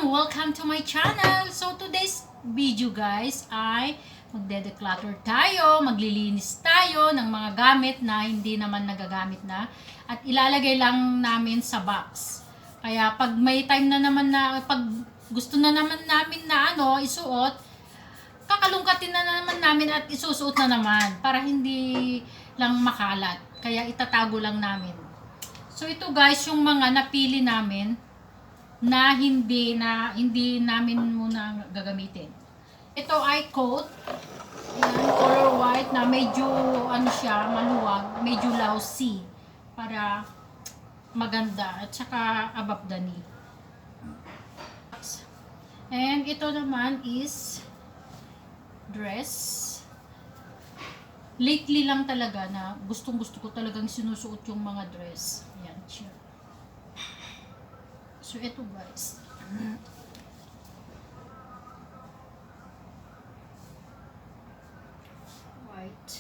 Welcome to my channel. So today's video guys ay magde-declutter tayo, maglilinis tayo ng mga gamit na hindi naman nagagamit na at ilalagay lang namin sa box. Kaya pag may time na naman na pag gusto na naman namin na isuot, kakalungkatin na naman namin at isusuot na naman para hindi lang makalat. Kaya itatago lang namin. So ito guys yung mga napili namin na hindi namin muna gagamitin. Ito ay coat. Ayan, color white na medyo siya, maluwag, medyo lousy para maganda at saka above the knee. And ito naman is dress. Lately lang talaga na gustong-gusto ko talagang sinusuot yung mga dress. Ayan, siya. So, ito guys. White.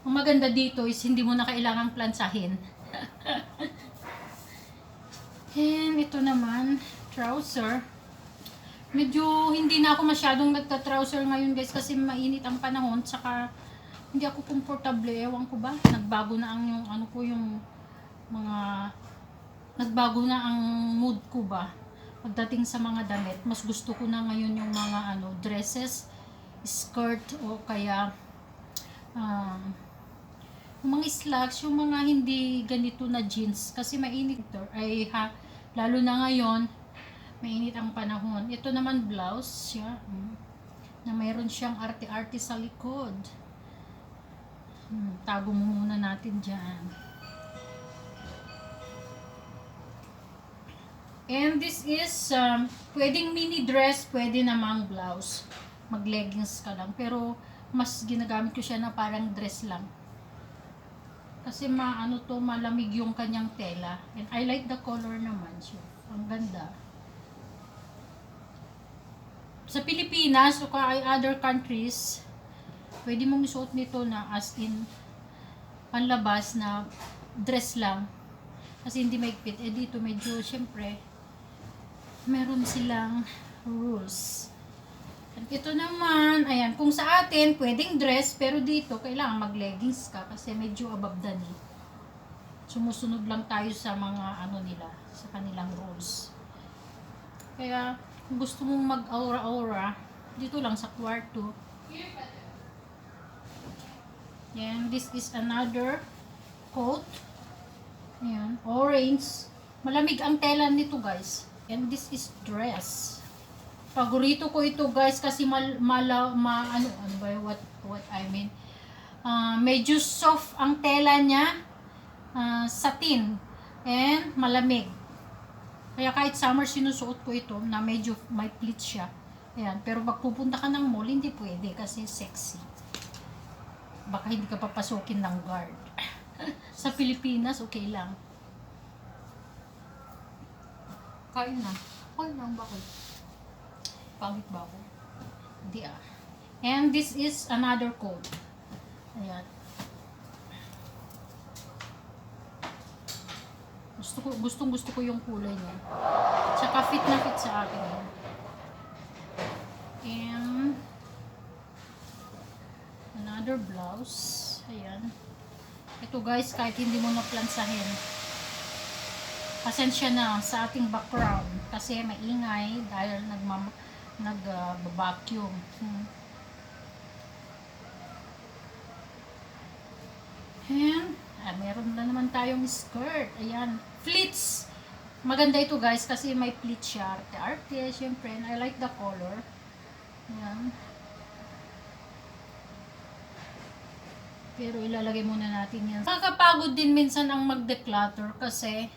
Ang maganda dito is hindi mo na kailangang plansahin. And ito naman, trouser. Medyo hindi na ako masyadong nagta-trouser ngayon guys kasi mainit ang panahon, saka hindi ako komportable, ewan ko ba, nagbago na ang yung mga nagbago na ang mood ko ba pagdating sa mga damit. Mas gusto ko na ngayon yung mga dresses, skirt o kaya yung mga slacks, yung mga hindi ganito na jeans kasi mainit ay lalo na ngayon mainit ang panahon. Ito naman blouse siya. Na mayroon siyang arte-arte sa likod. Tago muna natin dyan. And this is pwedeng mini dress, pwede namang blouse. Mag-leggings ka lang. Pero mas ginagamit ko siya na parang dress lang. Kasi malamig yung kanyang tela. And I like the color naman siya. Ang ganda. Sa Pilipinas o kaya other countries, pwede mong isuot nito na as in panlabas na dress lang. Kasi hindi maigpit. Eh dito medyo, syempre, meron silang rules. At ito naman, ayan, kung sa atin, pwedeng dress, pero dito, kailangan mag-leggings ka kasi medyo above the knee. Sumusunod lang tayo sa mga ano nila, sa kanilang rules. Kaya, kung gusto mong mag-aura-aura, dito lang sa kwarto. Yan, this is another coat. Ayan, orange. Malamig ang tela nito, guys. And this is dress. Paborito ko ito, guys, kasi ano ba yun? What I mean? Medyo soft ang tela niya. Satin. And malamig. Kaya kahit summer sinusuot ko ito na medyo may pleats siya. Ayan. Pero pag pupunta ka ng mall, hindi pwede kasi sexy. Baka hindi ka papasukin ng guard. Sa Pilipinas, okay lang. Kain na. Kain na, bakit? Pangit ba ako? Hindi ah. And this is another coat. Ayan. Gusto ko yung kulay niya. Tsaka fit na fit sa akin. And another blouse. Ayan. Ito guys, kahit hindi mo naplansahin. Pasensya na sa ating background. Kasi maingay dahil nag-vacuum. And meron na naman tayong skirt. Ayan. Pleats. Maganda ito guys kasi may pleats siya. Arte-arte. Siyempre. And I like the color. Ayan. Pero ilalagay muna natin yan. Nakakapagod din minsan ang mag-declutter kasi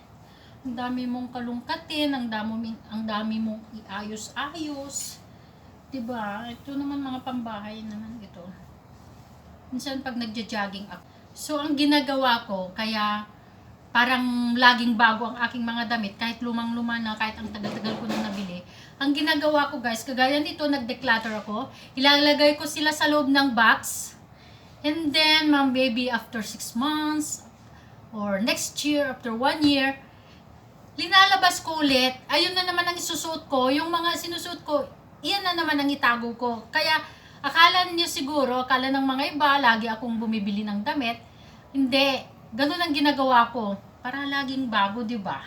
ang dami mong kalungkatin, ang dami mong iayos-ayos. Diba? Ito naman mga pambahay naman ito. Minsan pag nagja-jogging ako. So, ang ginagawa ko, kaya parang laging bago ang aking mga damit, kahit lumang-luma na, kahit ang tagal-tagal ko nang nabili. Ang ginagawa ko guys, kagaya nito, nag-declutter ako, ilalagay ko sila sa loob ng box, and then, maybe after 6 months, or next year, after 1 year, linalabas ko ulit, ayun na naman ang isusuot ko, yung mga sinusuot ko, iyan na naman ang itago ko. Kaya, akala niyo siguro, akala ng mga iba, lagi akong bumibili ng damit. Hindi. Ganun ang ginagawa ko. Para laging bago, di ba?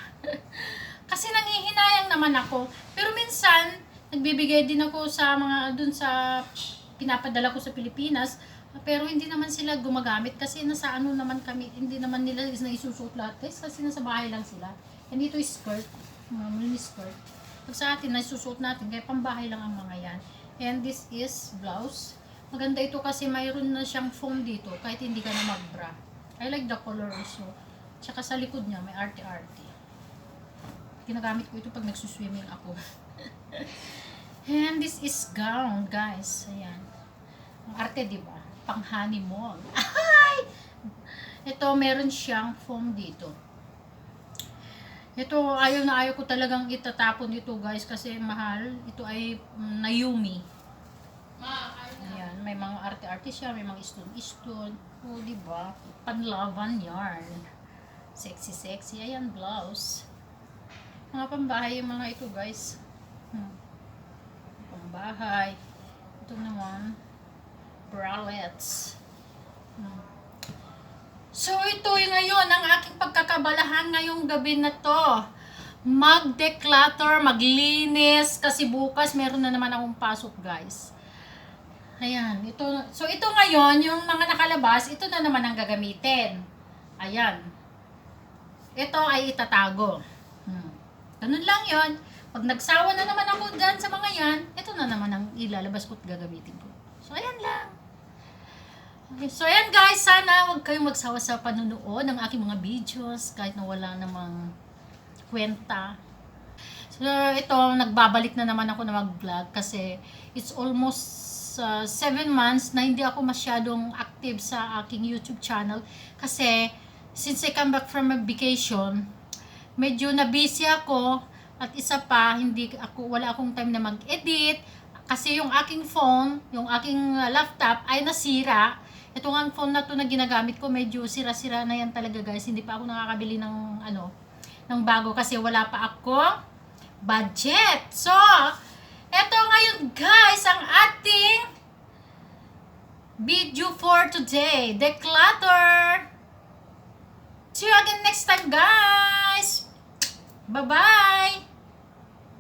Kasi nangihinayang naman ako. Pero minsan, nagbibigay din ako sa mga, dun sa pinapadala ko sa Pilipinas. Pero hindi naman sila gumagamit kasi nasa ano naman kami, hindi naman nila isusuot lahat guys kasi nasa bahay lang sila. And ito is skirt, mini skirt. Pag sa atin, nasusuot natin, kaya pambahay lang ang mga yan. And this is blouse. Maganda ito kasi mayroon na siyang foam dito kahit hindi ka na mag-bra. I like the color also. Tsaka sa likod niya may arte-arte. Ginagamit ko ito pag nagsuswimming ako. And this is gown, guys. Ayan. Ang arte, di ba? Pang honeymoon. Ay! Ito, meron siyang foam dito. Ito, ayaw ko talagang itatapon ito guys kasi mahal. Ito ay Nayumi. Ayan, may mga arte-arte siya, may mga stone-stone. O, diba? Panlaban yarn. Sexy-sexy. Ayan, blouse. Mga pambahay yung mga ito guys. Pambahay. Ito naman, bralettes. So, ito yung ngayon, ang aking pagkakabalahan ngayong gabi na to. Mag-declutter, maglinis, kasi bukas meron na naman akong pasok, guys. Ayan, ito. So, ito ngayon, yung mga nakalabas, ito na naman ang gagamitin. Ayan. Ito ay itatago. Ganun lang yon. Pag nagsawa na naman ako dyan sa mga yan, ito na naman ang ilalabas ko at gagamitin ko. So, ayan lang. Okay, so ayan guys, sana huwag kayong magsawa sa panunood ng aking mga videos kahit na wala namang kwenta. So ito, nagbabalik na naman ako na mag-vlog kasi it's almost 7 months na hindi ako masyadong active sa aking YouTube channel kasi since I come back from a vacation, medyo na busy ako at isa pa, wala akong time na mag-edit kasi yung aking phone, yung aking laptop ay nasira. Ito nga phone na to na ginagamit ko, medyo sira-sira na yan talaga guys. Hindi pa ako nakakabili ng ng bago kasi wala pa akong budget. So, eto ngayon guys, ang ating video for today. Declutter! See you again next time guys! Bye-bye!